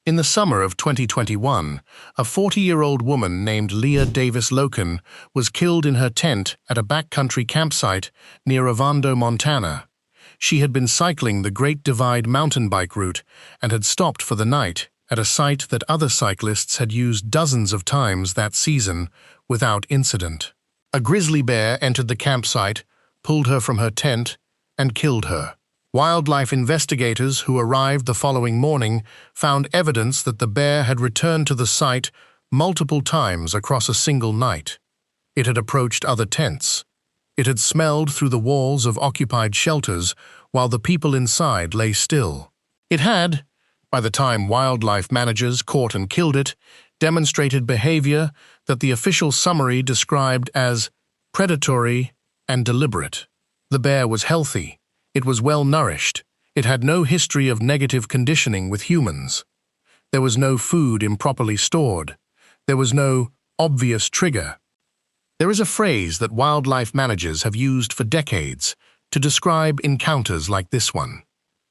In the summer of 2021, a 40-year-old woman named Leah Davis Loken was killed in her tent at a backcountry campsite near Ovando, Montana. She had been cycling the Great Divide mountain bike route and had stopped for the night at a site that other cyclists had used dozens of times that season without incident. A grizzly bear entered the campsite, pulled her from her tent, and killed her. Wildlife investigators who arrived the following morning found evidence that the bear had returned to the site multiple times across a single night. It had approached other tents. It had smelled through the walls of occupied shelters while the people inside lay still. It had, by the time wildlife managers caught and killed it, demonstrated behavior that the official summary described as predatory and deliberate. The bear was healthy. It was well-nourished. It had no history of negative conditioning with humans. There was no food improperly stored. There was no obvious trigger. There is a phrase that wildlife managers have used for decades to describe encounters like this one.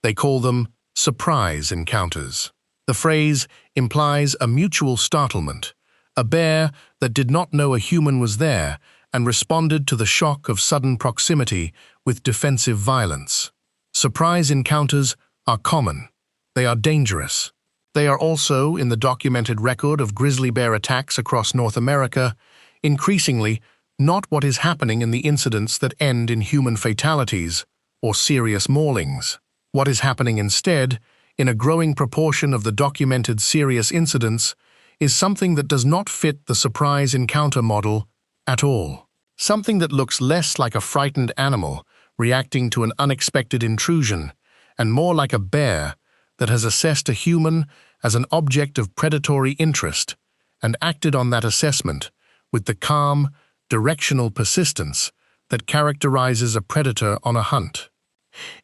They call them surprise encounters. The phrase implies a mutual startlement, a bear that did not know a human was there and responded to the shock of sudden proximity with defensive violence. Surprise encounters are common. They are dangerous. They are also, in the documented record of grizzly bear attacks across North America, increasingly not what is happening in the incidents that end in human fatalities or serious maulings. What is happening instead, in a growing proportion of the documented serious incidents, is something that does not fit the surprise encounter model at all. Something that looks less like a frightened animal reacting to an unexpected intrusion and more like a bear that has assessed a human as an object of predatory interest and acted on that assessment with the calm, directional persistence that characterizes a predator on a hunt.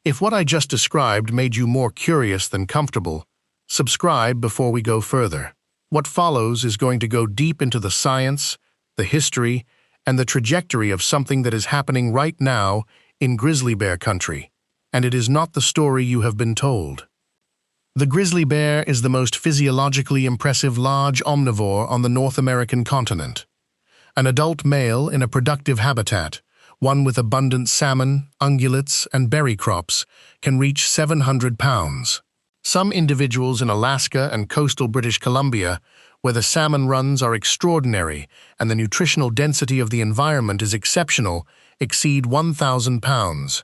If what I just described made you more curious than comfortable, subscribe before we go further. What follows is going to go deep into the science, the history, and the trajectory of something that is happening right now in grizzly bear country, and it is not the story you have been told. The grizzly bear is the most physiologically impressive large omnivore on the North American continent. An adult male in a productive habitat, one with abundant salmon, ungulates, and berry crops, can reach 700 pounds. Some individuals in Alaska and coastal British Columbia, where the salmon runs are extraordinary and the nutritional density of the environment is exceptional, exceed 1,000 pounds.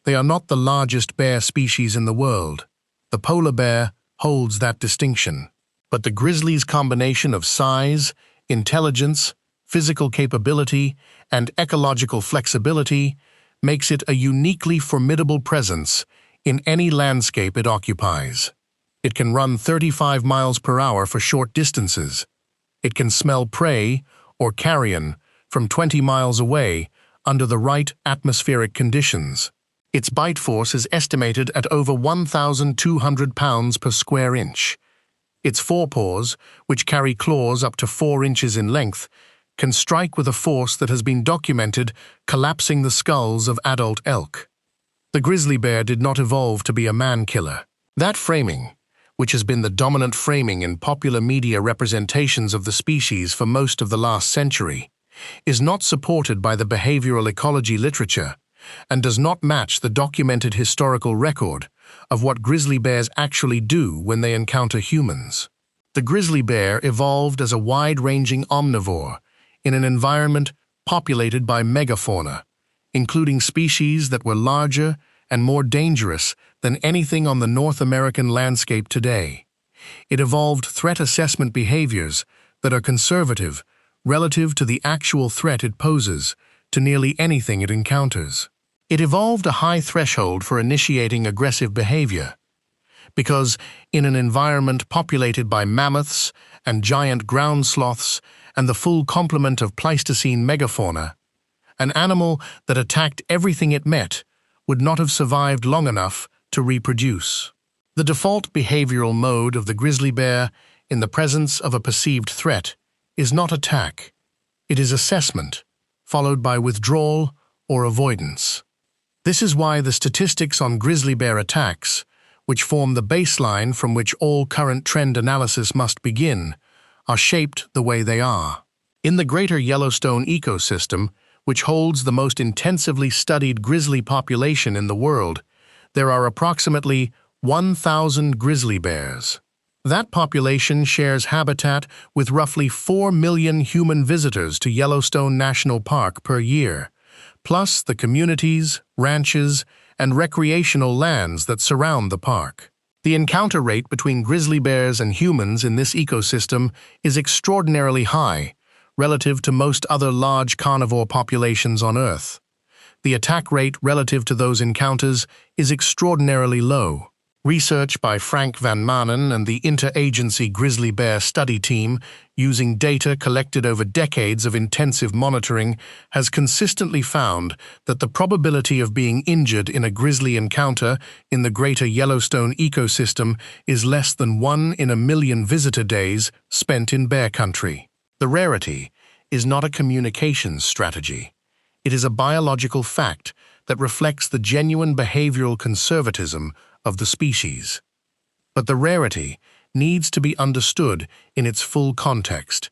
They are not the largest bear species in the world. The polar bear holds that distinction. But the grizzly's combination of size, intelligence, physical capability, and ecological flexibility makes it a uniquely formidable presence in any landscape it occupies. It can run 35 miles per hour for short distances. It can smell prey or carrion from 20 miles away under the right atmospheric conditions. Its bite force is estimated at over 1,200 pounds per square inch. Its forepaws, which carry claws up to 4 inches in length, can strike with a force that has been documented collapsing the skulls of adult elk. The grizzly bear did not evolve to be a man-killer. That framing, which has been the dominant framing in popular media representations of the species for most of the last century, is not supported by the behavioral ecology literature and does not match the documented historical record of what grizzly bears actually do when they encounter humans. The grizzly bear evolved as a wide-ranging omnivore in an environment populated by megafauna, including species that were larger and more dangerous than anything on the North American landscape today. It evolved threat assessment behaviors that are conservative relative to the actual threat it poses to nearly anything it encounters. It evolved a high threshold for initiating aggressive behavior, because in an environment populated by mammoths and giant ground sloths and the full complement of Pleistocene megafauna, an animal that attacked everything it met would not have survived long enough to reproduce. The default behavioral mode of the grizzly bear in the presence of a perceived threat is not attack. It is assessment, followed by withdrawal or avoidance. This is why the statistics on grizzly bear attacks, which form the baseline from which all current trend analysis must begin, are shaped the way they are. In the Greater Yellowstone ecosystem, which holds the most intensively studied grizzly population in the world, there are approximately 1,000 grizzly bears. That population shares habitat with roughly 4 million human visitors to Yellowstone National Park per year, plus the communities, ranches, and recreational lands that surround the park. The encounter rate between grizzly bears and humans in this ecosystem is extraordinarily high, relative to most other large carnivore populations on Earth. The attack rate relative to those encounters is extraordinarily low. Research by Frank Van Manen and the Interagency Grizzly Bear Study Team, using data collected over decades of intensive monitoring, has consistently found that the probability of being injured in a grizzly encounter in the Greater Yellowstone ecosystem is less than 1 in a million visitor days spent in bear country. The rarity is not a communications strategy. It is a biological fact that reflects the genuine behavioral conservatism of the species. But the rarity needs to be understood in its full context,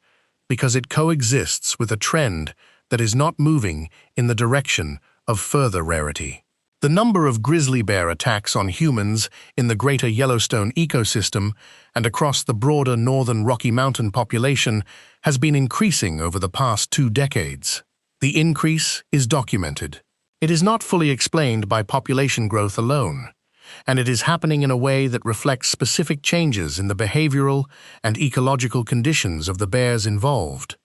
because it coexists with a trend that is not moving in the direction of further rarity. The number of grizzly bear attacks on humans in the Greater Yellowstone ecosystem and across the broader northern Rocky Mountain population has been increasing over the past 2 decades. The increase is documented. It is not fully explained by population growth alone, and it is happening in a way that reflects specific changes in the behavioral and ecological conditions of the bears involved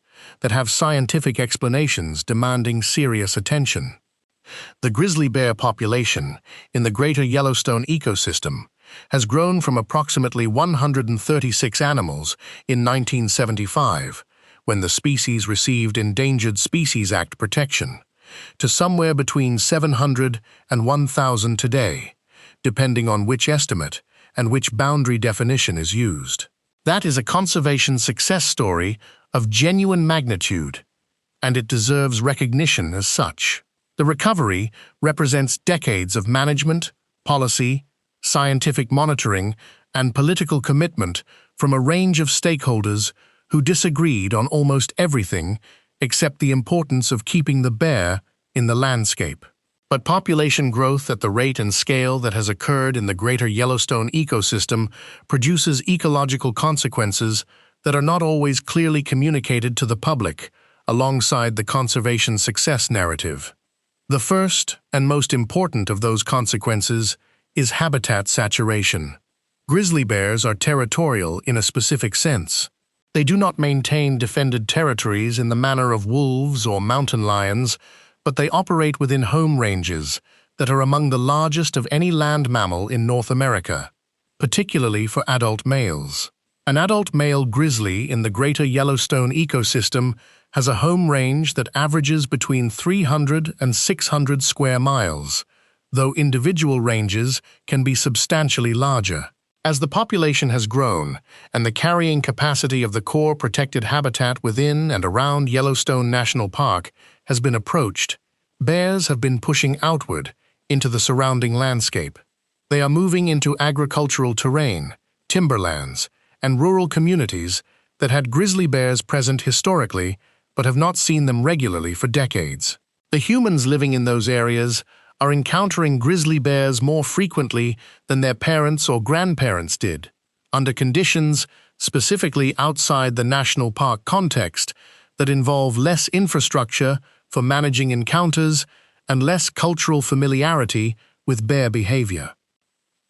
that have scientific explanations demanding serious attention. The grizzly bear population in the Greater Yellowstone ecosystem has grown from approximately 136 animals in 1975, when the species received Endangered Species Act protection, to somewhere between 700 and 1,000 today, depending on which estimate and which boundary definition is used. That is a conservation success story of genuine magnitude, and it deserves recognition as such. The recovery represents decades of management, policy, scientific monitoring, and political commitment from a range of stakeholders who disagreed on almost everything except the importance of keeping the bear in the landscape. But population growth at the rate and scale that has occurred in the Greater Yellowstone ecosystem produces ecological consequences that are not always clearly communicated to the public alongside the conservation success narrative. The first and most important of those consequences is habitat saturation. Grizzly bears are territorial in a specific sense. They do not maintain defended territories in the manner of wolves or mountain lions, but they operate within home ranges that are among the largest of any land mammal in North America, particularly for adult males. An adult male grizzly in the Greater Yellowstone ecosystem has a home range that averages between 300 and 600 square miles, though individual ranges can be substantially larger. As the population has grown and the carrying capacity of the core protected habitat within and around Yellowstone National Park has been approached, bears have been pushing outward into the surrounding landscape. They are moving into agricultural terrain, timberlands, and rural communities that had grizzly bears present historically but have not seen them regularly for decades. The humans living in those areas are encountering grizzly bears more frequently than their parents or grandparents did, under conditions specifically outside the national park context that involve less infrastructure for managing encounters and less cultural familiarity with bear behavior.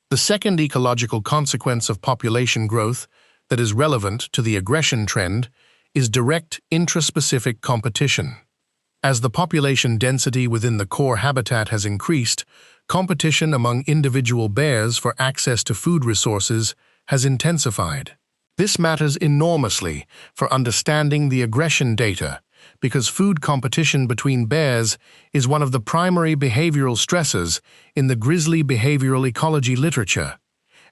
The second ecological consequence of population growth that is relevant to the aggression trend is direct intraspecific competition. As the population density within the core habitat has increased, competition among individual bears for access to food resources has intensified. This matters enormously for understanding the aggression data, because food competition between bears is one of the primary behavioral stresses in the grizzly behavioral ecology literature,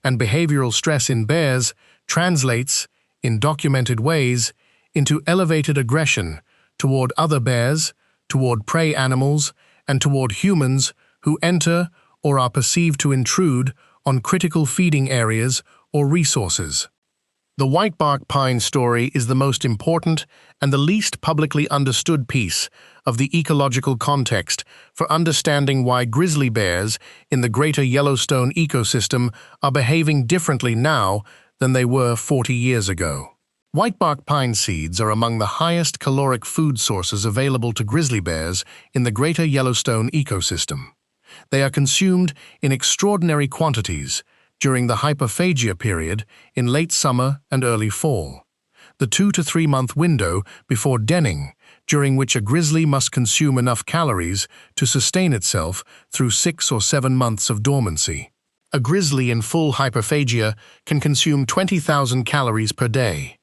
and behavioral stress in bears translates, in documented ways, into elevated aggression toward other bears, toward prey animals, and toward humans who enter or are perceived to intrude on critical feeding areas or resources. The whitebark pine story is the most important and the least publicly understood piece of the ecological context for understanding why grizzly bears in the greater Yellowstone ecosystem are behaving differently now than they were 40 years ago. Whitebark pine seeds are among the highest caloric food sources available to grizzly bears in the greater Yellowstone ecosystem. They are consumed in extraordinary quantities during the hyperphagia period in late summer and early fall, the 2 to 3 month window before denning, during which a grizzly must consume enough calories to sustain itself through 6 or 7 months of dormancy. A grizzly in full hyperphagia can consume 20,000 calories per day.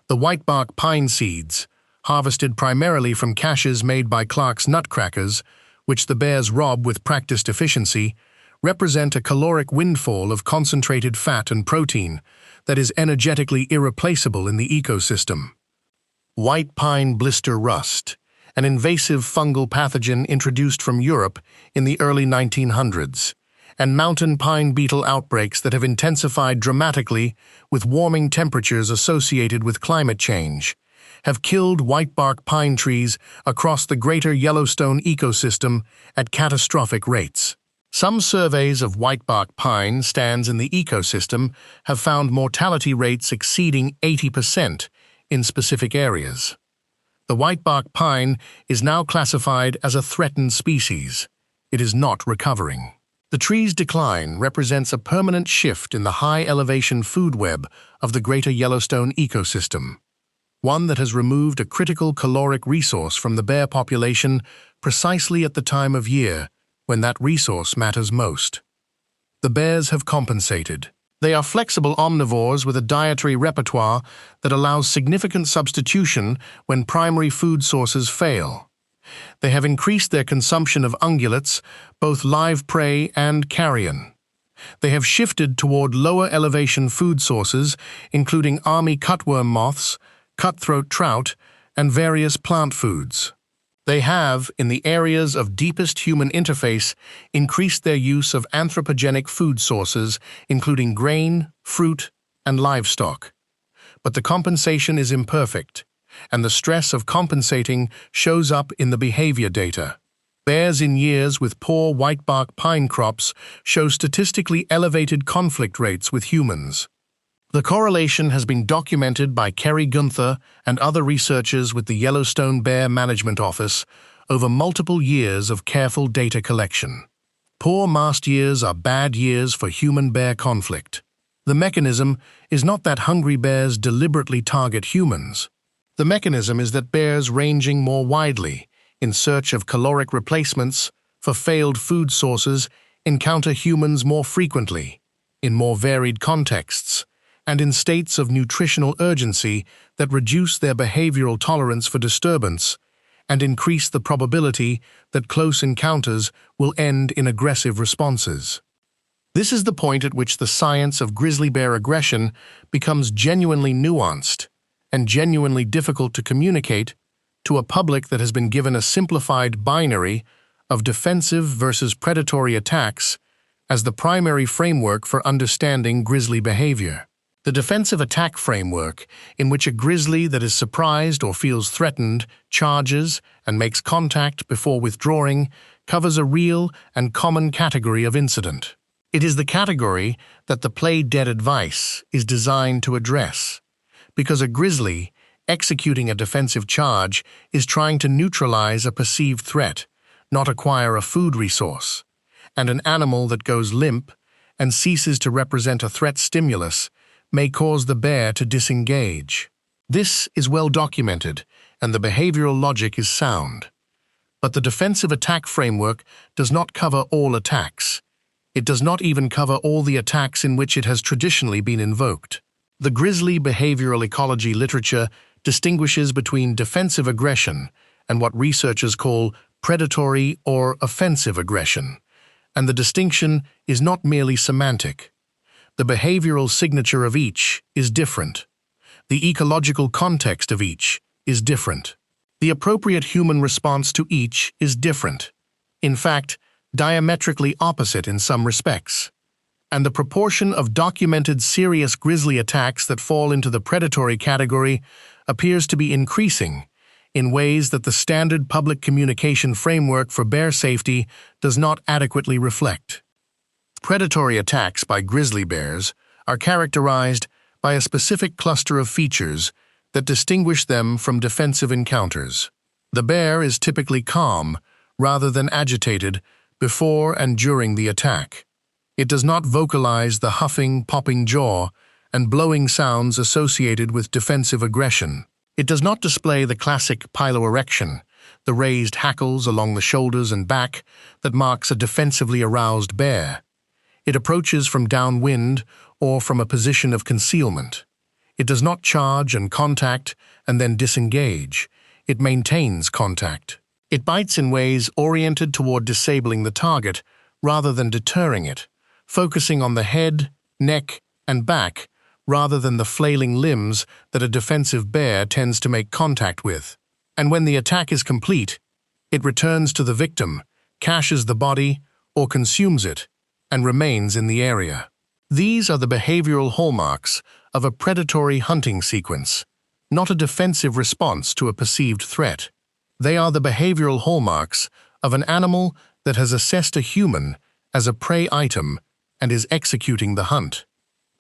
The whitebark pine seeds, harvested primarily from caches made by Clark's nutcrackers, which the bears rob with practiced efficiency, represent a caloric windfall of concentrated fat and protein that is energetically irreplaceable in the ecosystem. White pine blister rust, an invasive fungal pathogen introduced from Europe in the early 1900s, and mountain pine beetle outbreaks that have intensified dramatically with warming temperatures associated with climate change, have killed whitebark pine trees across the greater Yellowstone ecosystem at catastrophic rates. Some surveys of whitebark pine stands in the ecosystem have found mortality rates exceeding 80% in specific areas. The whitebark pine is now classified as a threatened species. It is not recovering. The tree's decline represents a permanent shift in the high-elevation food web of the greater Yellowstone ecosystem, one that has removed a critical caloric resource from the bear population precisely at the time of year when that resource matters most. The bears have compensated. They are flexible omnivores with a dietary repertoire that allows significant substitution when primary food sources fail. They have increased their consumption of ungulates, both live prey and carrion. They have shifted toward lower elevation food sources, including army cutworm moths, cutthroat trout, and various plant foods. They have, in the areas of deepest human interface, increased their use of anthropogenic food sources, including grain, fruit, and livestock. But the compensation is imperfect, and the stress of compensating shows up in the behavior data. Bears in years with poor whitebark pine crops show statistically elevated conflict rates with humans. The correlation has been documented by Kerry Gunther and other researchers with the Yellowstone Bear Management Office over multiple years of careful data collection. Poor mast years are bad years for human-bear conflict. The mechanism is not that hungry bears deliberately target humans. The mechanism is that bears ranging more widely, in search of caloric replacements for failed food sources, encounter humans more frequently, in more varied contexts, and in states of nutritional urgency that reduce their behavioral tolerance for disturbance and increase the probability that close encounters will end in aggressive responses. This is the point at which the science of grizzly bear aggression becomes genuinely nuanced and genuinely difficult to communicate to a public that has been given a simplified binary of defensive versus predatory attacks as the primary framework for understanding grizzly behavior. The defensive attack framework, in which a grizzly that is surprised or feels threatened charges and makes contact before withdrawing, covers a real and common category of incident. It is the category that the play dead advice is designed to address, because a grizzly executing a defensive charge is trying to neutralize a perceived threat, not acquire a food resource, and an animal that goes limp and ceases to represent a threat stimulus may cause the bear to disengage. This is well documented, and the behavioral logic is sound. But the defensive attack framework does not cover all attacks. It does not even cover all the attacks in which it has traditionally been invoked. The grizzly behavioral ecology literature distinguishes between defensive aggression and what researchers call predatory or offensive aggression, and the distinction is not merely semantic. The behavioral signature of each is different. The ecological context of each is different. The appropriate human response to each is different. In fact, diametrically opposite in some respects. and the proportion of documented serious grizzly attacks that fall into the predatory category appears to be increasing in ways that the standard public communication framework for bear safety does not adequately reflect. Predatory attacks by grizzly bears are characterized by a specific cluster of features that distinguish them from defensive encounters. The bear is typically calm rather than agitated before and during the attack. It does not vocalize the huffing, popping jaw and blowing sounds associated with defensive aggression. It does not display the classic piloerection, the raised hackles along the shoulders and back that marks a defensively aroused bear. It approaches from downwind or from a position of concealment. It does not charge and contact and then disengage. It maintains contact. It bites in ways oriented toward disabling the target rather than deterring it, focusing on the head, neck, and back rather than the flailing limbs that a defensive bear tends to make contact with. And when the attack is complete, it returns to the victim, caches the body, or consumes it, and remains in the area. These are the behavioral hallmarks of a predatory hunting sequence, not a defensive response to a perceived threat. They are the behavioral hallmarks of an animal that has assessed a human as a prey item and is executing the hunt.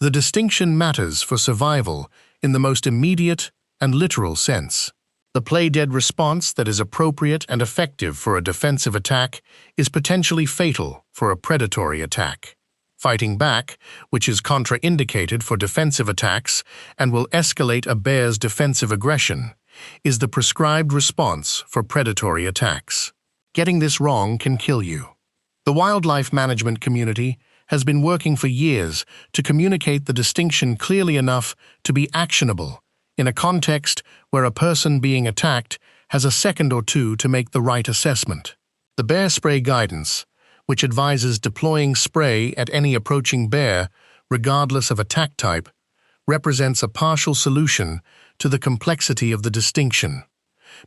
The distinction matters for survival in the most immediate and literal sense. The play-dead response that is appropriate and effective for a defensive attack is potentially fatal for a predatory attack. Fighting back, which is contraindicated for defensive attacks and will escalate a bear's defensive aggression, is the prescribed response for predatory attacks. Getting this wrong can kill you. The wildlife management community has been working for years to communicate the distinction clearly enough to be actionable in a context where a person being attacked has a second or two to make the right assessment. The bear spray guidance, which advises deploying spray at any approaching bear, regardless of attack type, represents a partial solution to the complexity of the distinction,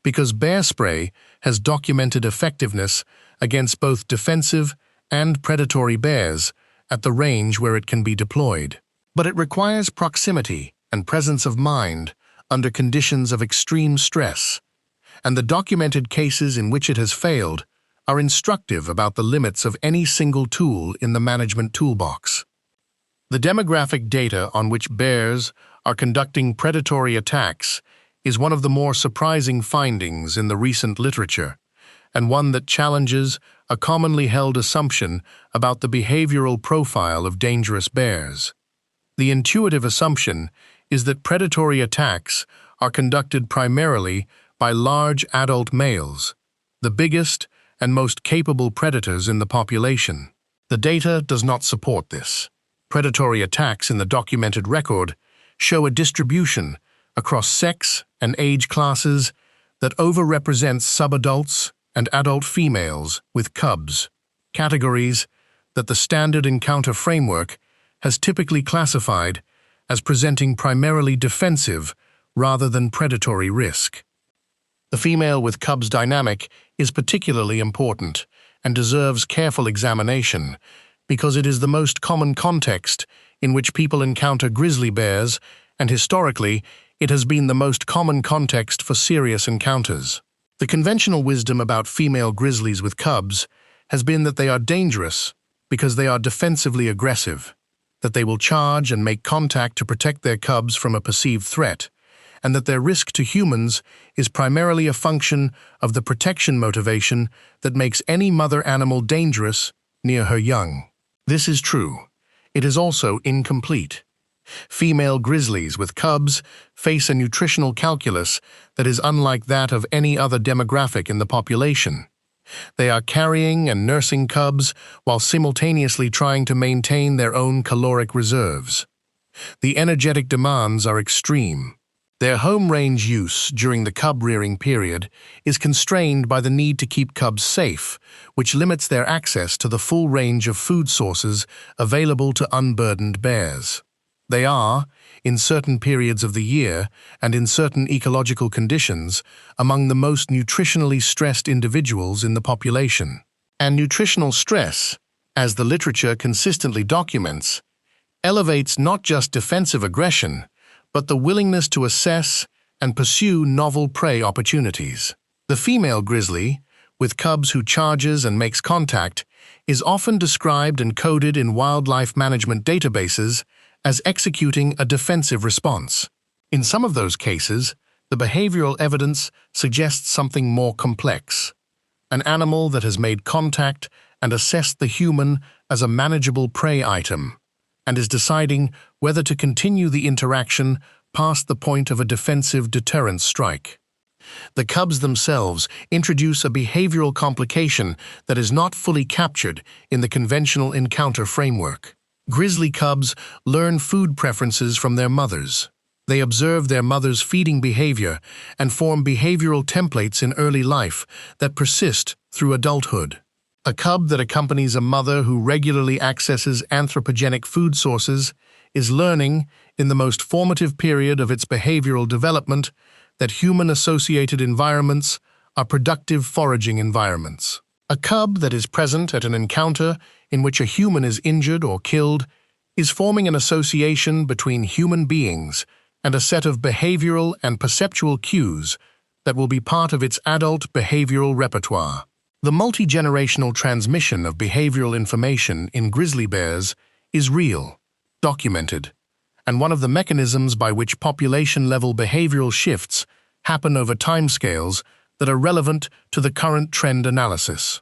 because bear spray has documented effectiveness against both defensive and predatory bears at the range where it can be deployed. But it requires proximity and presence of mind under conditions of extreme stress, and the documented cases in which it has failed are instructive about the limits of any single tool in the management toolbox. The demographic data on which bears are conducting predatory attacks is one of the more surprising findings in the recent literature, and one that challenges a commonly held assumption about the behavioral profile of dangerous bears. The intuitive assumption is that predatory attacks are conducted primarily by large adult males, the biggest and most capable predators in the population. The data does not support this. Predatory attacks in the documented record show a distribution across sex and age classes that overrepresents subadults and adult females with cubs, categories that the standard encounter framework has typically classified as presenting primarily defensive rather than predatory risk. The female with cubs dynamic is particularly important and deserves careful examination because it is the most common context in which people encounter grizzly bears, and historically, it has been the most common context for serious encounters. The conventional wisdom about female grizzlies with cubs has been that they are dangerous because they are defensively aggressive, that they will charge and make contact to protect their cubs from a perceived threat, and that their risk to humans is primarily a function of the protection motivation that makes any mother animal dangerous near her young. This is true. It is also incomplete. Female grizzlies with cubs face a nutritional calculus that is unlike that of any other demographic in the population. They are carrying and nursing cubs while simultaneously trying to maintain their own caloric reserves. The energetic demands are extreme. Their home range use during the cub rearing period is constrained by the need to keep cubs safe, which limits their access to the full range of food sources available to unburdened bears. They are, in certain periods of the year and in certain ecological conditions, among the most nutritionally stressed individuals in the population. And nutritional stress as the literature consistently documents, elevates not just defensive aggression, but the willingness to assess and pursue novel prey opportunities. The female grizzly, with cubs who charges and makes contact, is often described and coded in wildlife management databases as executing a defensive response. In some of those cases, the behavioral evidence suggests something more complex: an animal that has made contact and assessed the human as a manageable prey item, and is deciding whether to continue the interaction past the point of a defensive deterrence strike. The cubs themselves introduce a behavioral complication that is not fully captured in the conventional encounter framework. Grizzly cubs learn food preferences from their mothers. They observe their mother's feeding behavior and form behavioral templates in early life that persist through adulthood. A cub that accompanies a mother who regularly accesses anthropogenic food sources is learning, in the most formative period of its behavioral development, that human-associated environments are productive foraging environments. A cub that is present at an encounter in which a human is injured or killed is forming an association between human beings and a set of behavioral and perceptual cues that will be part of its adult behavioral repertoire. The multi-generational transmission of behavioral information in grizzly bears is real, documented, and one of the mechanisms by which population-level behavioral shifts happen over timescales that are relevant to the current trend analysis.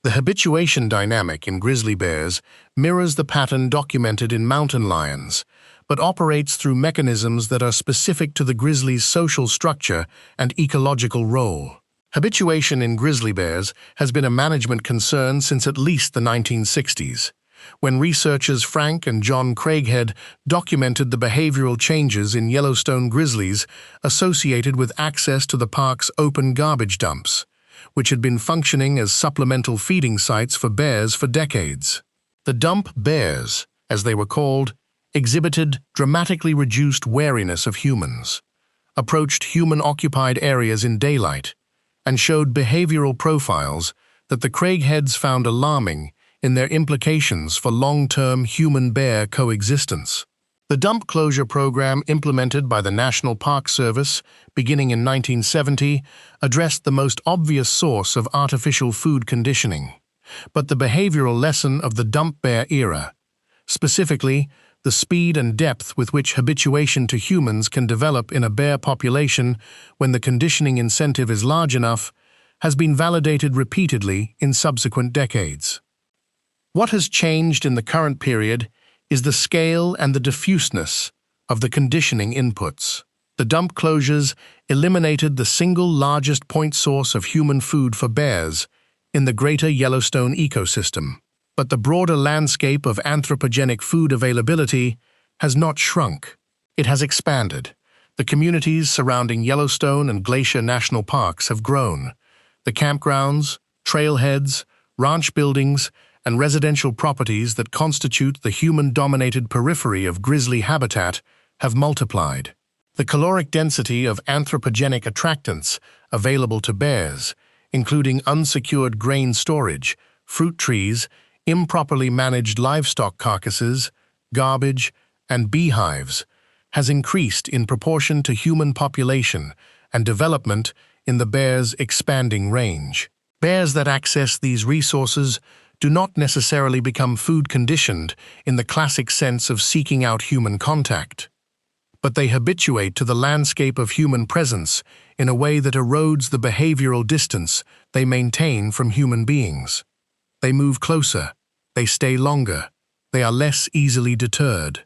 The habituation dynamic in grizzly bears mirrors the pattern documented in mountain lions, but operates through mechanisms that are specific to the grizzly's social structure and ecological role. Habituation in grizzly bears has been a management concern since at least the 1960s, when researchers Frank and John Craighead documented the behavioral changes in Yellowstone grizzlies associated with access to the park's open garbage dumps, which had been functioning as supplemental feeding sites for bears for decades. The dump bears, as they were called, exhibited dramatically reduced wariness of humans, approached human-occupied areas in daylight, and showed behavioral profiles that the Craigheads found alarming in their implications for long-term human-bear coexistence. The dump closure program implemented by the National Park Service beginning in 1970 addressed the most obvious source of artificial food conditioning, but the behavioral lesson of the dump bear era, specifically the speed and depth with which habituation to humans can develop in a bear population when the conditioning incentive is large enough, has been validated repeatedly in subsequent decades. What has changed in the current period is the scale and the diffuseness of the conditioning inputs. The dump closures eliminated the single largest point source of human food for bears in the greater Yellowstone ecosystem. But the broader landscape of anthropogenic food availability has not shrunk. It has expanded. The communities surrounding Yellowstone and Glacier National Parks have grown. The campgrounds, trailheads, ranch buildings, and residential properties that constitute the human-dominated periphery of grizzly habitat have multiplied. The caloric density of anthropogenic attractants available to bears, including unsecured grain storage, fruit trees, improperly managed livestock carcasses, garbage, and beehives, has increased in proportion to human population and development in the bear's expanding range. Bears that access these resources do not necessarily become food-conditioned in the classic sense of seeking out human contact, but they habituate to the landscape of human presence in a way that erodes the behavioral distance they maintain from human beings. They move closer, they stay longer, they are less easily deterred.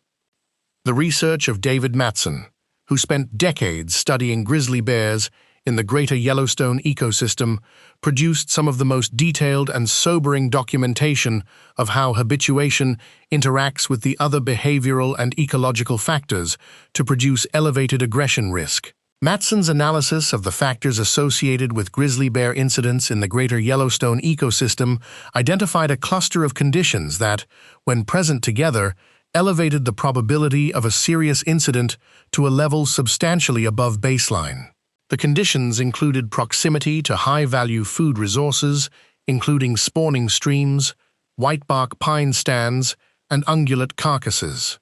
The research of David Matson, who spent decades studying grizzly bears in the greater Yellowstone ecosystem, produced some of the most detailed and sobering documentation of how habituation interacts with the other behavioral and ecological factors to produce elevated aggression risk. Matson's analysis of the factors associated with grizzly bear incidents in the greater Yellowstone ecosystem identified a cluster of conditions that, when present together, elevated the probability of a serious incident to a level substantially above baseline. The conditions included proximity to high-value food resources, including spawning streams, whitebark pine stands, and ungulate carcasses.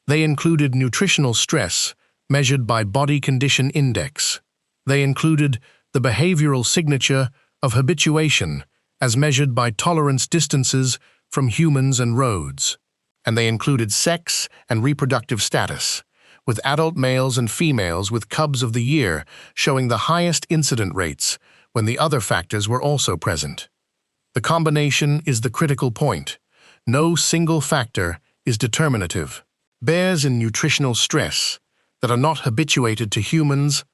They included nutritional stress, measured by body condition index. They included the behavioral signature of habituation, as measured by tolerance distances from humans and roads. And they included sex and reproductive status, with adult males and females with cubs of the year showing the highest incident rates when the other factors were also present. The combination is the critical point. No single factor is determinative. Bears in nutritional stress that are not habituated to humans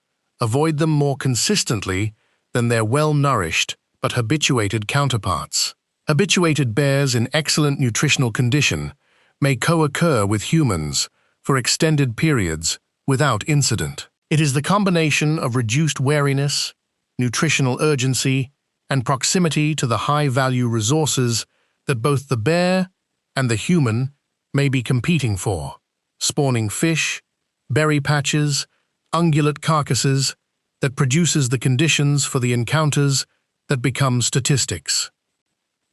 avoid them more consistently than their well-nourished but habituated counterparts. Habituated bears in excellent nutritional condition may co-occur with humans for extended periods without incident. It is the combination of reduced wariness, nutritional urgency, and proximity to the high-value resources that both the bear and the human may be competing for, spawning fish, berry patches, ungulate carcasses, that produces the conditions for the encounters that become statistics.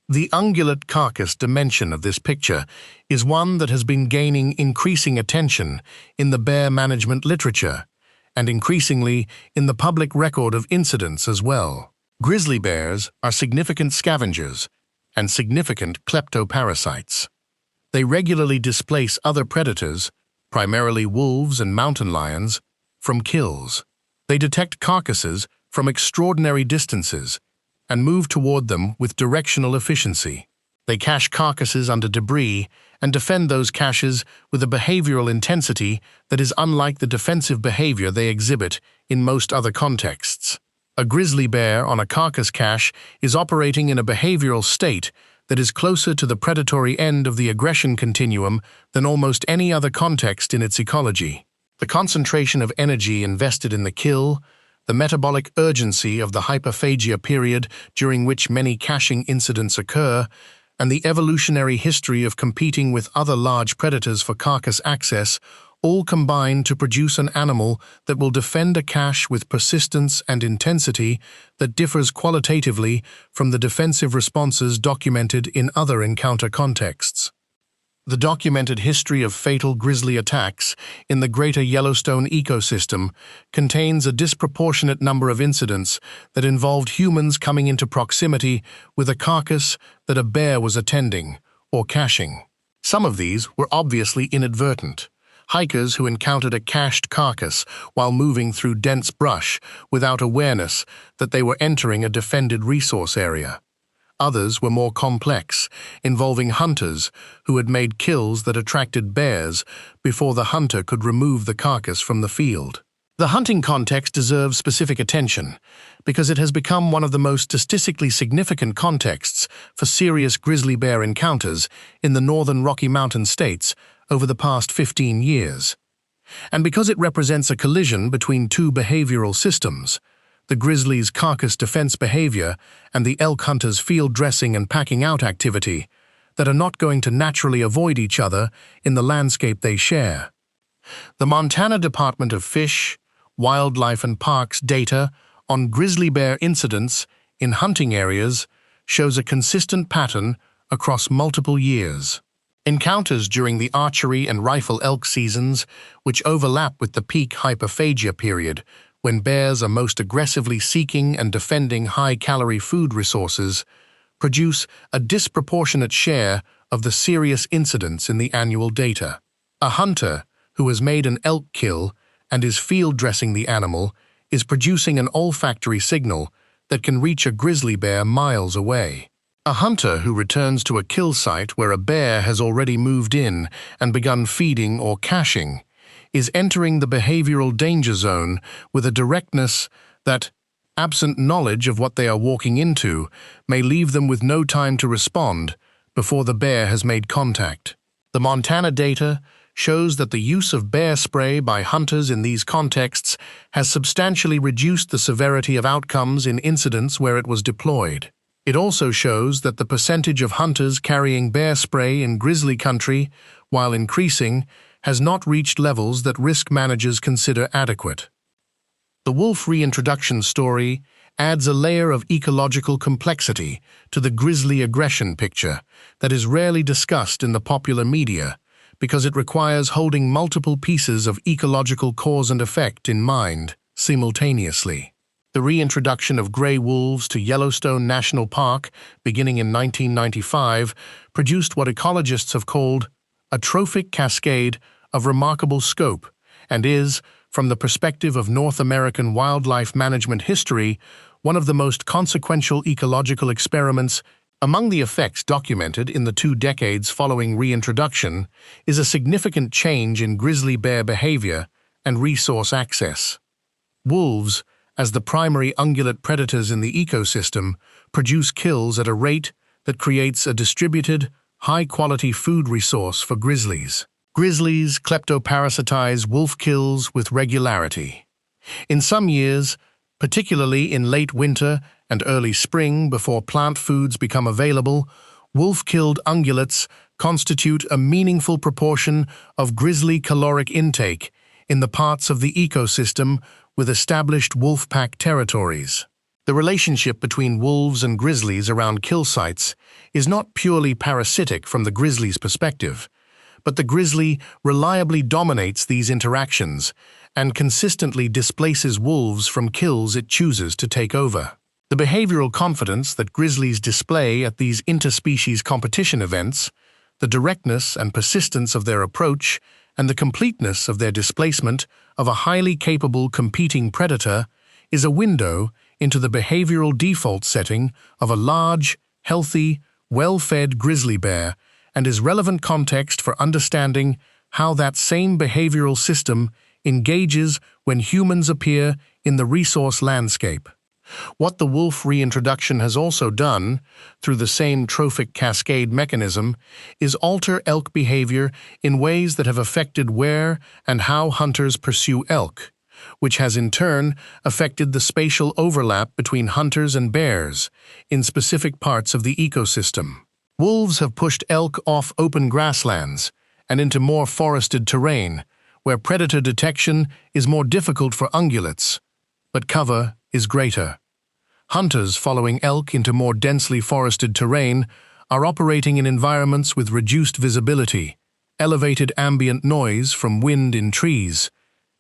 The ungulate carcass dimension of this picture is one that has been gaining increasing attention in the bear management literature, and increasingly in the public record of incidents as well. Grizzly bears are significant scavengers and significant kleptoparasites. They regularly displace other predators, primarily wolves and mountain lions, from kills. They detect carcasses from extraordinary distances and move toward them with directional efficiency. They cache carcasses under debris and defend those caches with a behavioral intensity that is unlike the defensive behavior they exhibit in most other contexts. A grizzly bear on a carcass cache is operating in a behavioral state that is closer to the predatory end of the aggression continuum than almost any other context in its ecology. The concentration of energy invested in the kill, the metabolic urgency of the hyperphagia period during which many caching incidents occur, and the evolutionary history of competing with other large predators for carcass access all combine to produce an animal that will defend a cache with persistence and intensity that differs qualitatively from the defensive responses documented in other encounter contexts. The documented history of fatal grizzly attacks in the greater Yellowstone ecosystem contains a disproportionate number of incidents that involved humans coming into proximity with a carcass that a bear was attending or caching. Some of these were obviously inadvertent. Hikers who encountered a cached carcass while moving through dense brush without awareness that they were entering a defended resource area. Others were more complex, involving hunters who had made kills that attracted bears before the hunter could remove the carcass from the field. The hunting context deserves specific attention because it has become one of the most statistically significant contexts for serious grizzly bear encounters in the northern Rocky Mountain states over the past 15 years. And because it represents a collision between two behavioral systems, the grizzly's carcass defense behavior and the elk hunter's field dressing and packing out activity, that are not going to naturally avoid each other in the landscape they share. The Montana Department of Fish, Wildlife and Parks data on grizzly bear incidents in hunting areas shows a consistent pattern across multiple years. Encounters during the archery and rifle elk seasons, which overlap with the peak hyperphagia period, when bears are most aggressively seeking and defending high-calorie food resources, produce a disproportionate share of the serious incidents in the annual data. A hunter who has made an elk kill and is field dressing the animal is producing an olfactory signal that can reach a grizzly bear miles away. A hunter who returns to a kill site where a bear has already moved in and begun feeding or caching is entering the behavioral danger zone with a directness that, absent knowledge of what they are walking into, may leave them with no time to respond before the bear has made contact. The Montana data shows that the use of bear spray by hunters in these contexts has substantially reduced the severity of outcomes in incidents where it was deployed. It also shows that the percentage of hunters carrying bear spray in grizzly country, while increasing, has not reached levels that risk managers consider adequate. The wolf reintroduction story adds a layer of ecological complexity to the grizzly aggression picture that is rarely discussed in the popular media because it requires holding multiple pieces of ecological cause and effect in mind simultaneously. The reintroduction of gray wolves to Yellowstone National Park beginning in 1995 produced what ecologists have called a trophic cascade of remarkable scope and is, from the perspective of North American wildlife management history, one of the most consequential ecological experiments. Among the effects documented in the 2 decades following reintroduction is a significant change in grizzly bear behavior and resource access. Wolves, as the primary ungulate predators in the ecosystem, produce kills at a rate that creates a distributed, high-quality food resource for grizzlies. Grizzlies kleptoparasitize wolf kills with regularity. In some years, particularly in late winter and early spring before plant foods become available, wolf-killed ungulates constitute a meaningful proportion of grizzly caloric intake in the parts of the ecosystem with established wolf pack territories. The relationship between wolves and grizzlies around kill sites is not purely parasitic from the grizzly's perspective, but the grizzly reliably dominates these interactions and consistently displaces wolves from kills it chooses to take over. The behavioral confidence that grizzlies display at these interspecies competition events, the directness and persistence of their approach, and the completeness of their displacement of a highly capable competing predator is a window into the behavioral default setting of a large, healthy, well-fed grizzly bear and is relevant context for understanding how that same behavioral system engages when humans appear in the resource landscape. What the wolf reintroduction has also done, through the same trophic cascade mechanism, is alter elk behavior in ways that have affected where and how hunters pursue elk, which has in turn affected the spatial overlap between hunters and bears in specific parts of the ecosystem. Wolves have pushed elk off open grasslands and into more forested terrain, where predator detection is more difficult for ungulates, but cover is greater. Hunters following elk into more densely forested terrain are operating in environments with reduced visibility, elevated ambient noise from wind in trees,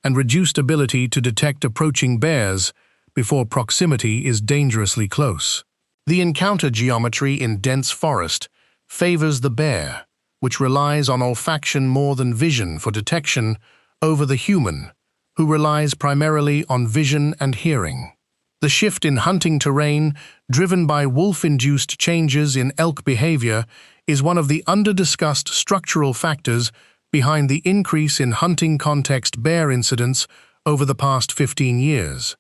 and reduced ability to detect approaching bears before proximity is dangerously close. The encounter geometry in dense forest favors the bear, which relies on olfaction more than vision for detection, over the human, who relies primarily on vision and hearing. The shift in hunting terrain, driven by wolf-induced changes in elk behavior, is one of the under-discussed structural factors behind the increase in hunting context bear incidents over the past 15 years.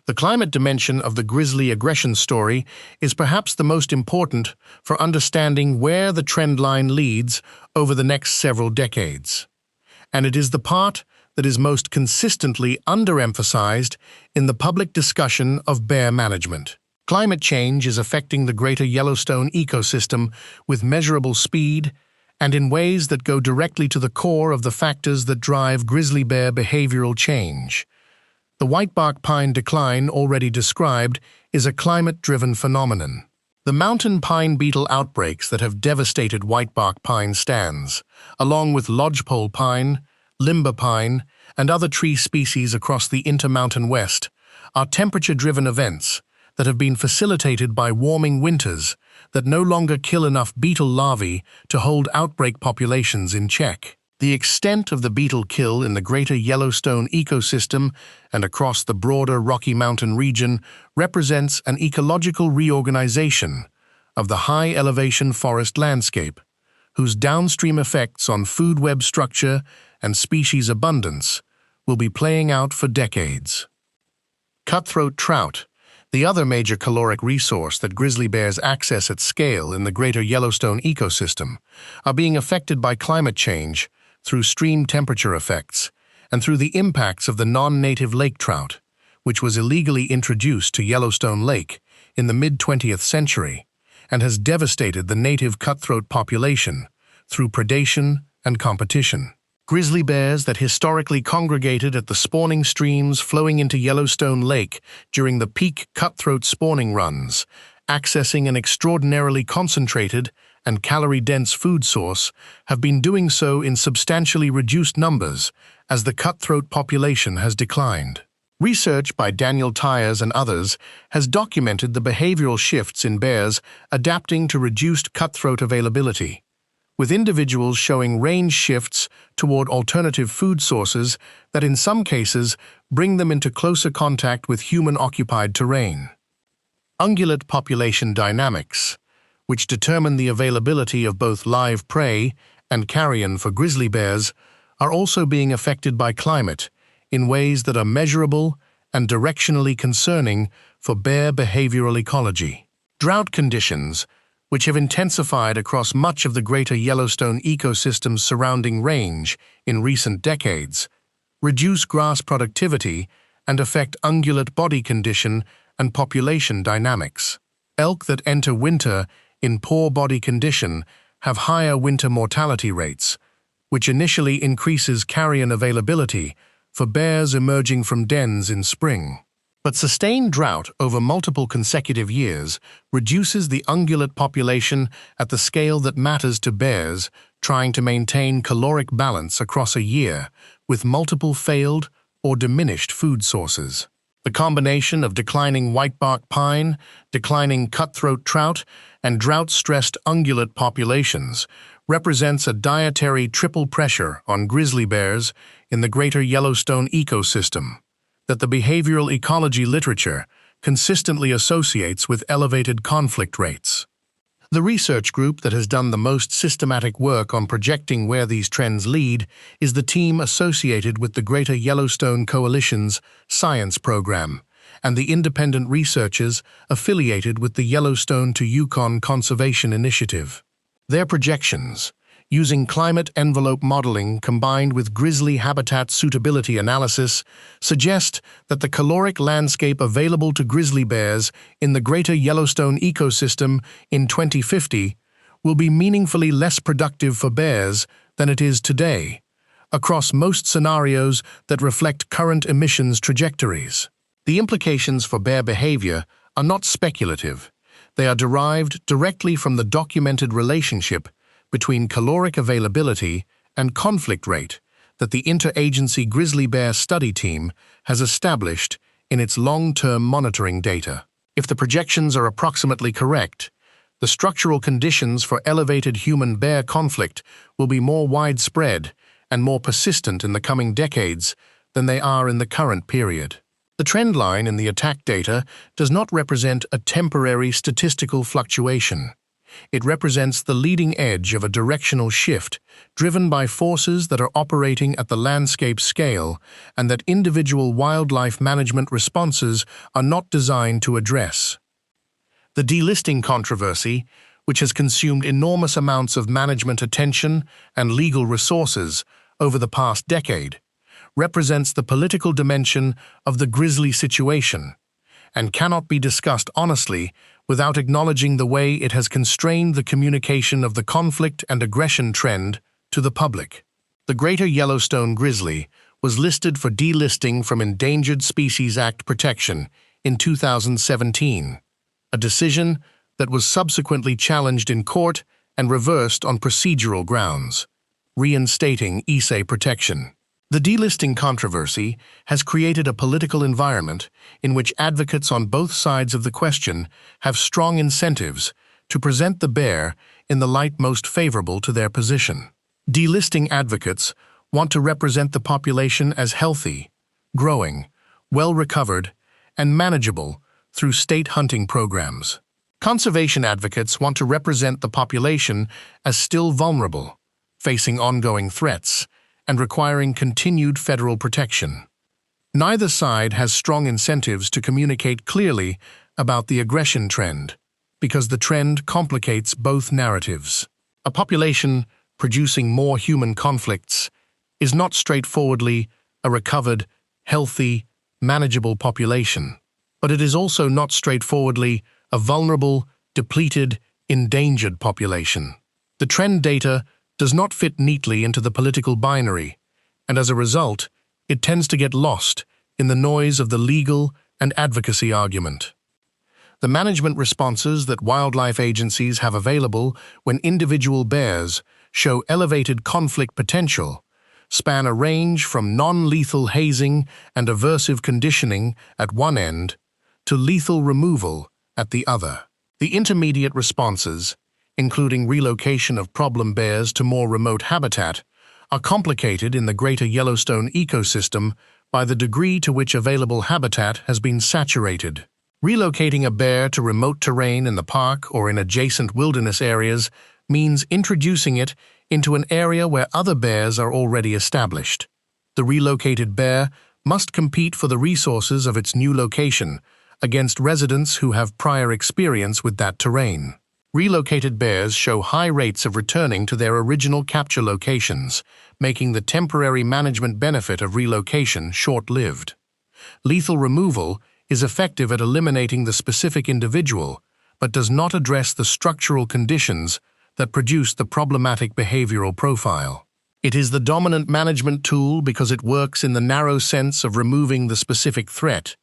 The climate dimension of the grizzly aggression story is perhaps the most important for understanding where the trend line leads over the next several decades. And it is the part that is most consistently underemphasized in the public discussion of bear management. Climate change is affecting the greater Yellowstone ecosystem with measurable speed and in ways that go directly to the core of the factors that drive grizzly bear behavioral change. The whitebark pine decline already described is a climate-driven phenomenon. The mountain pine beetle outbreaks that have devastated whitebark pine stands, along with lodgepole pine, limber pine, and other tree species across the intermountain west, are temperature-driven events that have been facilitated by warming winters that no longer kill enough beetle larvae to hold outbreak populations in check. The extent of the beetle kill in the greater Yellowstone ecosystem and across the broader Rocky Mountain region represents an ecological reorganization of the high-elevation forest landscape, whose downstream effects on food web structure and species abundance will be playing out for decades. Cutthroat trout, the other major caloric resource that grizzly bears access at scale in the greater Yellowstone ecosystem, are being affected by climate change through stream temperature effects and through the impacts of the non-native lake trout, which was illegally introduced to Yellowstone Lake in the mid-20th century and has devastated the native cutthroat population through predation and competition. Grizzly bears that historically congregated at the spawning streams flowing into Yellowstone Lake during the peak cutthroat spawning runs, accessing an extraordinarily concentrated and calorie-dense food source, have been doing so in substantially reduced numbers as the cutthroat population has declined. Research by Daniel Tyers and others has documented the behavioral shifts in bears adapting to reduced cutthroat availability, with individuals showing range shifts toward alternative food sources that in some cases bring them into closer contact with human-occupied terrain. Ungulate population dynamics, which determine the availability of both live prey and carrion for grizzly bears, are also being affected by climate in ways that are measurable and directionally concerning for bear behavioral ecology. Drought conditions, which have intensified across much of the greater Yellowstone ecosystem's surrounding range in recent decades, reduce grass productivity and affect ungulate body condition and population dynamics. Elk that enter winter in poor body condition have higher winter mortality rates, which initially increases carrion availability for bears emerging from dens in spring. But sustained drought over multiple consecutive years reduces the ungulate population at the scale that matters to bears trying to maintain caloric balance across a year with multiple failed or diminished food sources. The combination of declining whitebark pine, declining cutthroat trout, and drought-stressed ungulate populations represents a dietary triple pressure on grizzly bears in the greater Yellowstone ecosystem that the behavioral ecology literature consistently associates with elevated conflict rates. The research group that has done the most systematic work on projecting where these trends lead is the team associated with the Greater Yellowstone Coalition's science program and the independent researchers affiliated with the Yellowstone to Yukon Conservation Initiative. Their projections, using climate envelope modeling combined with grizzly habitat suitability analysis, suggest that the caloric landscape available to grizzly bears in the greater Yellowstone ecosystem in 2050 will be meaningfully less productive for bears than it is today, across most scenarios that reflect current emissions trajectories. The implications for bear behavior are not speculative. They are derived directly from the documented relationship between caloric availability and conflict rate that the Interagency Grizzly Bear Study Team has established in its long-term monitoring data. If the projections are approximately correct, the structural conditions for elevated human-bear conflict will be more widespread and more persistent in the coming decades than they are in the current period. The trend line in the attack data does not represent a temporary statistical fluctuation. It represents the leading edge of a directional shift driven by forces that are operating at the landscape scale and that individual wildlife management responses are not designed to address. The delisting controversy, which has consumed enormous amounts of management attention and legal resources over the past decade, represents the political dimension of the grizzly situation and cannot be discussed honestly without acknowledging the way it has constrained the communication of the conflict and aggression trend to the public. The Greater Yellowstone grizzly was listed for delisting from Endangered Species Act protection in 2017, a decision that was subsequently challenged in court and reversed on procedural grounds, reinstating ESA protection. The delisting controversy has created a political environment in which advocates on both sides of the question have strong incentives to present the bear in the light most favorable to their position. Delisting advocates want to represent the population as healthy, growing, well-recovered, and manageable through state hunting programs. Conservation advocates want to represent the population as still vulnerable, facing ongoing threats, and requiring continued federal protection. Neither side has strong incentives to communicate clearly about the aggression trend, because the trend complicates both narratives. A population producing more human conflicts is not straightforwardly a recovered, healthy, manageable population, but it is also not straightforwardly a vulnerable, depleted, endangered population. The trend data does not fit neatly into the political binary, and as a result, it tends to get lost in the noise of the legal and advocacy argument. The management responses that wildlife agencies have available when individual bears show elevated conflict potential span a range from non-lethal hazing and aversive conditioning at one end to lethal removal at the other. The intermediate responses, including relocation of problem bears to more remote habitat, are complicated in the greater Yellowstone ecosystem by the degree to which available habitat has been saturated. Relocating a bear to remote terrain in the park or in adjacent wilderness areas means introducing it into an area where other bears are already established. The relocated bear must compete for the resources of its new location against residents who have prior experience with that terrain. Relocated bears show high rates of returning to their original capture locations, making the temporary management benefit of relocation short-lived. Lethal removal is effective at eliminating the specific individual, but does not address the structural conditions that produce the problematic behavioral profile. It is the dominant management tool because it works in the narrow sense of removing the specific threat,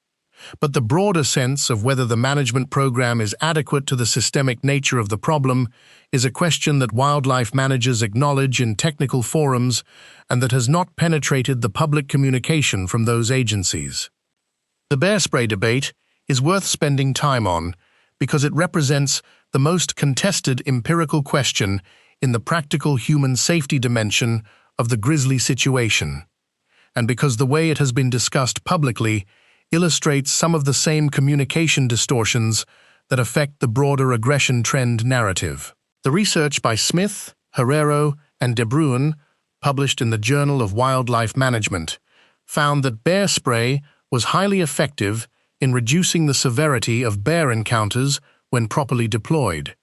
but the broader sense of whether the management program is adequate to the systemic nature of the problem is a question that wildlife managers acknowledge in technical forums and that has not penetrated the public communication from those agencies. The bear spray debate is worth spending time on because it represents the most contested empirical question in the practical human safety dimension of the grizzly situation, and because the way it has been discussed publicly illustrates some of the same communication distortions that affect the broader aggression trend narrative. The research by Smith, Herrero, and De Bruin, published in the Journal of Wildlife Management, found that bear spray was highly effective in reducing the severity of bear encounters when properly deployed,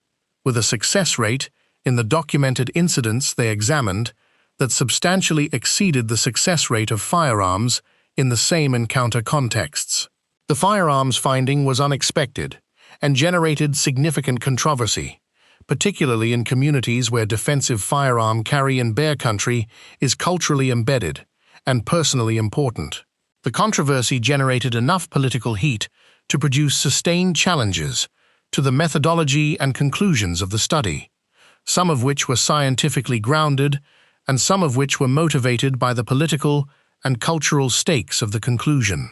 with a success rate in the documented incidents they examined that substantially exceeded the success rate of firearms in the same encounter contexts. The firearms finding was unexpected and generated significant controversy, particularly in communities where defensive firearm carry in bear country is culturally embedded and personally important. The controversy generated enough political heat to produce sustained challenges to the methodology and conclusions of the study, some of which were scientifically grounded and some of which were motivated by the political and cultural stakes of the conclusion.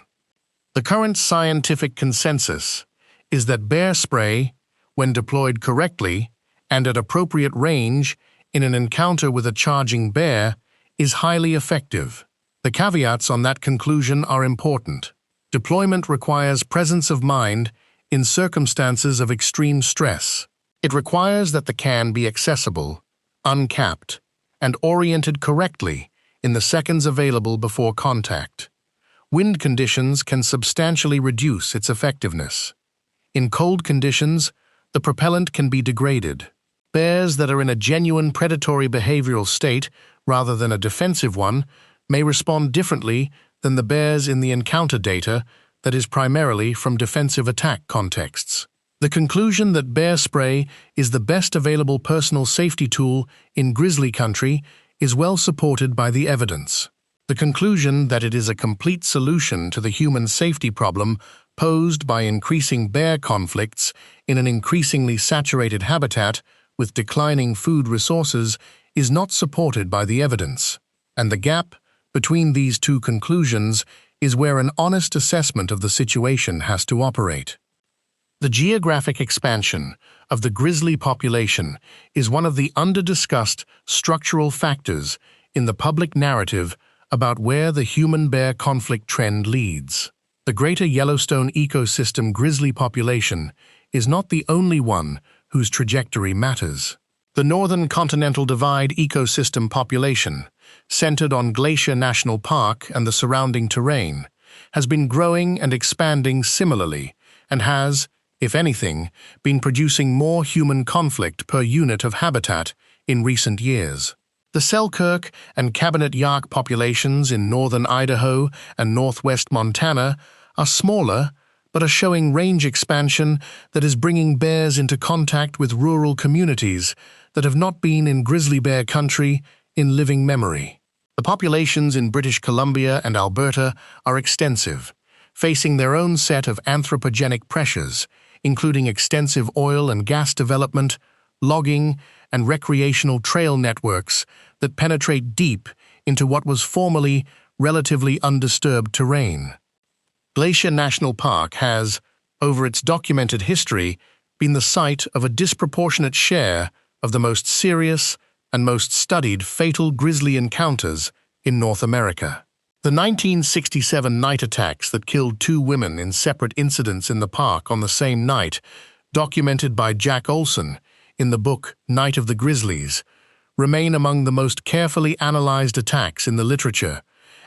The current scientific consensus is that bear spray, when deployed correctly and at appropriate range in an encounter with a charging bear, is highly effective. The caveats on that conclusion are important. Deployment requires presence of mind in circumstances of extreme stress. It requires that the can be accessible, uncapped, and oriented correctly in the seconds available before contact. Wind conditions can substantially reduce its effectiveness. In cold conditions, the propellant can be degraded. Bears that are in a genuine predatory behavioral state rather than a defensive one may respond differently than the bears in the encounter data that is primarily from defensive attack contexts. The conclusion that bear spray is the best available personal safety tool in grizzly country is well supported by the evidence. The conclusion that it is a complete solution to the human safety problem posed by increasing bear conflicts in an increasingly saturated habitat with declining food resources is not supported by the evidence, and the gap between these two conclusions is where an honest assessment of the situation has to operate. The geographic expansion of the grizzly population is one of the under-discussed structural factors in the public narrative about where the human-bear conflict trend leads. The greater Yellowstone ecosystem grizzly population is not the only one whose trajectory matters. The Northern Continental Divide ecosystem population, centered on Glacier National Park and the surrounding terrain, has been growing and expanding similarly and has, if anything, been producing more human conflict per unit of habitat in recent years. The Selkirk and Cabinet Yaak populations in northern Idaho and northwest Montana are smaller but are showing range expansion that is bringing bears into contact with rural communities that have not been in grizzly bear country in living memory. The populations in British Columbia and Alberta are extensive, facing their own set of anthropogenic pressures, including extensive oil and gas development, logging, and recreational trail networks that penetrate deep into what was formerly relatively undisturbed terrain. Glacier National Park has, over its documented history, been the site of a disproportionate share of the most serious and most studied fatal grizzly encounters in North America. The 1967 night attacks that killed 2 women in separate incidents in the park on the same night, documented by Jack Olson in the book Night of the Grizzlies, remain among the most carefully analyzed attacks in the literature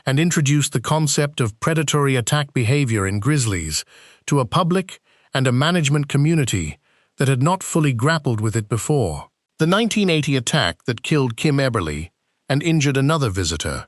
and introduced the concept of predatory attack behavior in grizzlies to a public and a management community that had not fully grappled with it before. The 1980 attack that killed Kim Eberly and injured another visitor,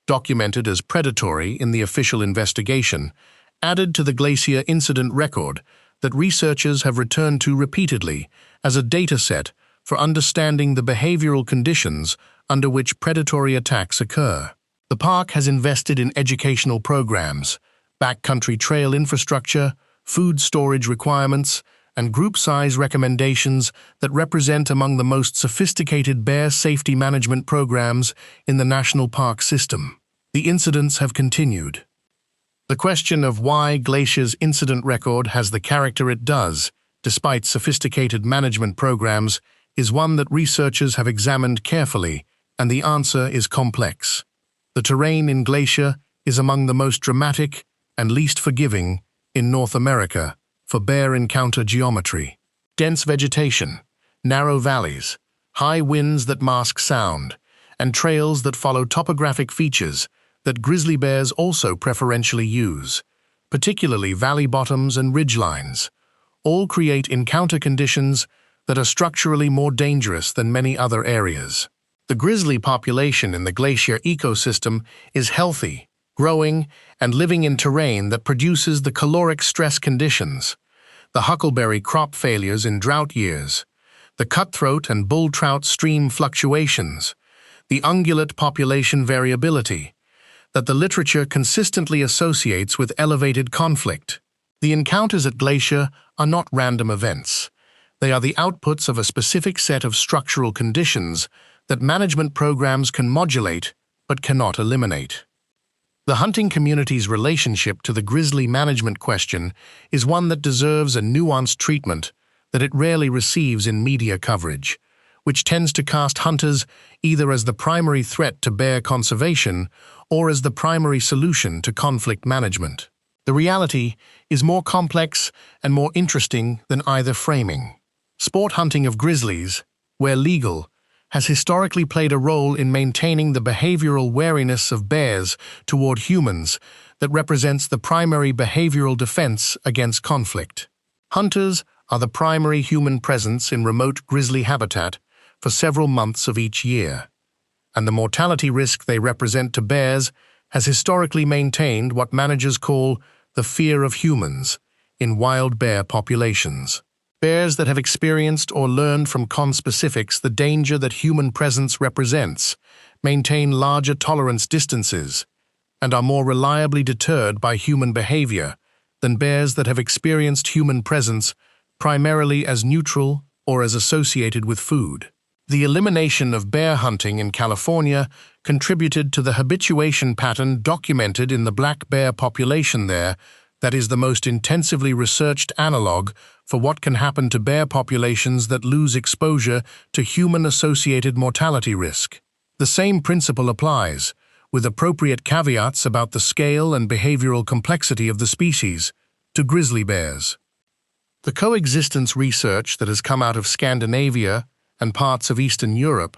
documented as predatory in the official investigation, added to the glacier incident record that researchers have returned to repeatedly as a data set for understanding the behavioral conditions under which predatory attacks occur. The park has invested in educational programs, backcountry trail infrastructure, food storage requirements, and group size recommendations that represent among the most sophisticated bear safety management programs in the national park system. The incidents have continued. The question of why Glacier's incident record has the character it does, despite sophisticated management programs, is one that researchers have examined carefully, and the answer is complex. The terrain in Glacier is among the most dramatic and least forgiving in North America for bear encounter geometry. Dense vegetation, narrow valleys, high winds that mask sound, and trails that follow topographic features that grizzly bears also preferentially use, particularly valley bottoms and ridgelines, all create encounter conditions that are structurally more dangerous than many other areas. The grizzly population in the glacier ecosystem is healthy, growing, and living in terrain that produces the caloric stress conditions, the huckleberry crop failures in drought years, the cutthroat and bull trout stream fluctuations, the ungulate population variability, that the literature consistently associates with elevated conflict. The encounters at Glacier are not random events. They are the outputs of a specific set of structural conditions that management programs can modulate but cannot eliminate. The hunting community's relationship to the grizzly management question is one that deserves a nuanced treatment that it rarely receives in media coverage, which tends to cast hunters either as the primary threat to bear conservation or as the primary solution to conflict management. The reality is more complex and more interesting than either framing. Sport hunting of grizzlies, where legal, has historically played a role in maintaining the behavioral wariness of bears toward humans that represents the primary behavioral defense against conflict. Hunters are the primary human presence in remote grizzly habitat for several months of each year, and the mortality risk they represent to bears has historically maintained what managers call the fear of humans in wild bear populations. Bears that have experienced or learned from conspecifics the danger that human presence represents maintain larger tolerance distances and are more reliably deterred by human behavior than bears that have experienced human presence primarily as neutral or as associated with food. The elimination of bear hunting in California contributed to the habituation pattern documented in the black bear population there that is the most intensively researched analog for what can happen to bear populations that lose exposure to human-associated mortality risk. The same principle applies, with appropriate caveats about the scale and behavioral complexity of the species, to grizzly bears. The coexistence research that has come out of Scandinavia and parts of Eastern Europe,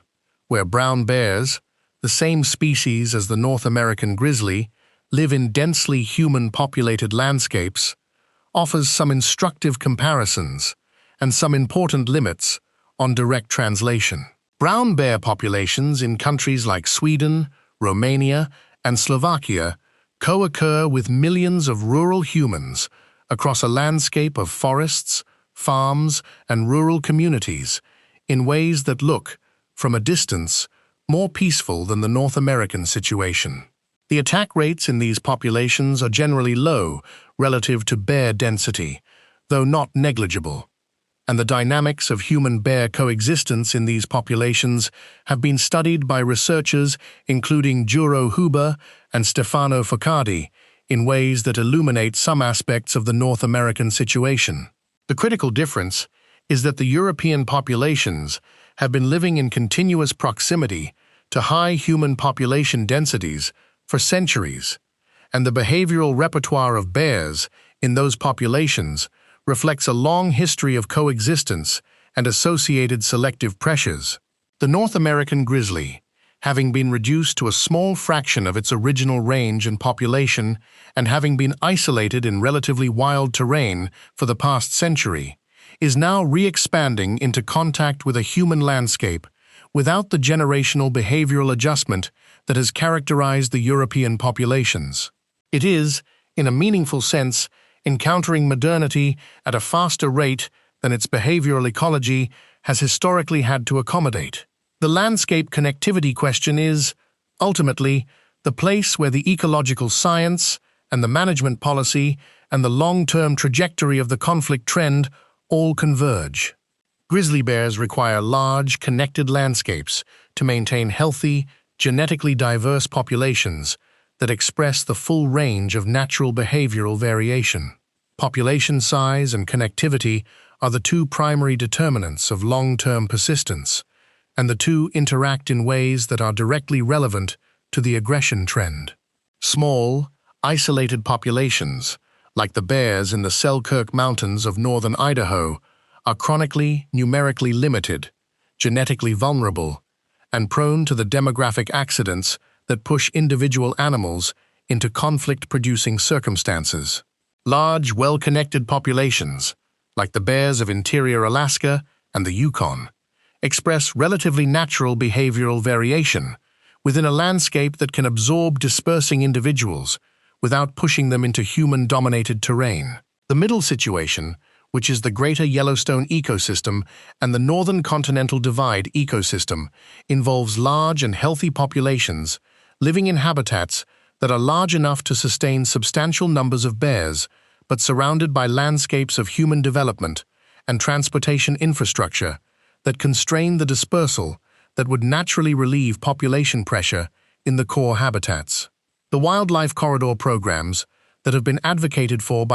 where brown bears, the same species as the North American grizzly, live in densely human-populated landscapes, offers some instructive comparisons and some important limits on direct translation. Brown bear populations in countries like Sweden, Romania, and Slovakia co-occur with millions of rural humans across a landscape of forests, farms, and rural communities in ways that look, from a distance, more peaceful than the North American situation. The attack rates in these populations are generally low relative to bear density, though not negligible, and the dynamics of human-bear coexistence in these populations have been studied by researchers including Juro Huber and Stefano Focardi in ways that illuminate some aspects of the North American situation. The critical difference is that the European populations have been living in continuous proximity to high human population densities for centuries, and the behavioral repertoire of bears in those populations reflects a long history of coexistence and associated selective pressures. The North American grizzly, having been reduced to a small fraction of its original range and population and having been isolated in relatively wild terrain for the past century, is now re-expanding into contact with a human landscape without the generational behavioral adjustment that has characterized the European populations. It is, in a meaningful sense, encountering modernity at a faster rate than its behavioral ecology has historically had to accommodate. The landscape connectivity question is, ultimately, the place where the ecological science and the management policy and the long-term trajectory of the conflict trend all converge. Grizzly bears require large, connected landscapes to maintain healthy, genetically diverse populations that express the full range of natural behavioral variation. Population size and connectivity are the two primary determinants of long-term persistence, and the two interact in ways that are directly relevant to the aggression trend. Small, isolated populations, like the bears in the Selkirk Mountains of northern Idaho, are chronically, numerically limited, genetically vulnerable, and prone to the demographic accidents that push individual animals into conflict-producing circumstances. Large, well-connected populations, like the bears of interior Alaska and the Yukon, express relatively natural behavioral variation within a landscape that can absorb dispersing individuals without pushing them into human-dominated terrain. The middle situation, which is the Greater Yellowstone ecosystem and the Northern Continental Divide ecosystem, involves large and healthy populations living in habitats that are large enough to sustain substantial numbers of bears, but surrounded by landscapes of human development and transportation infrastructure that constrain the dispersal that would naturally relieve population pressure in the core habitats. The wildlife corridor programs that have been advocated for by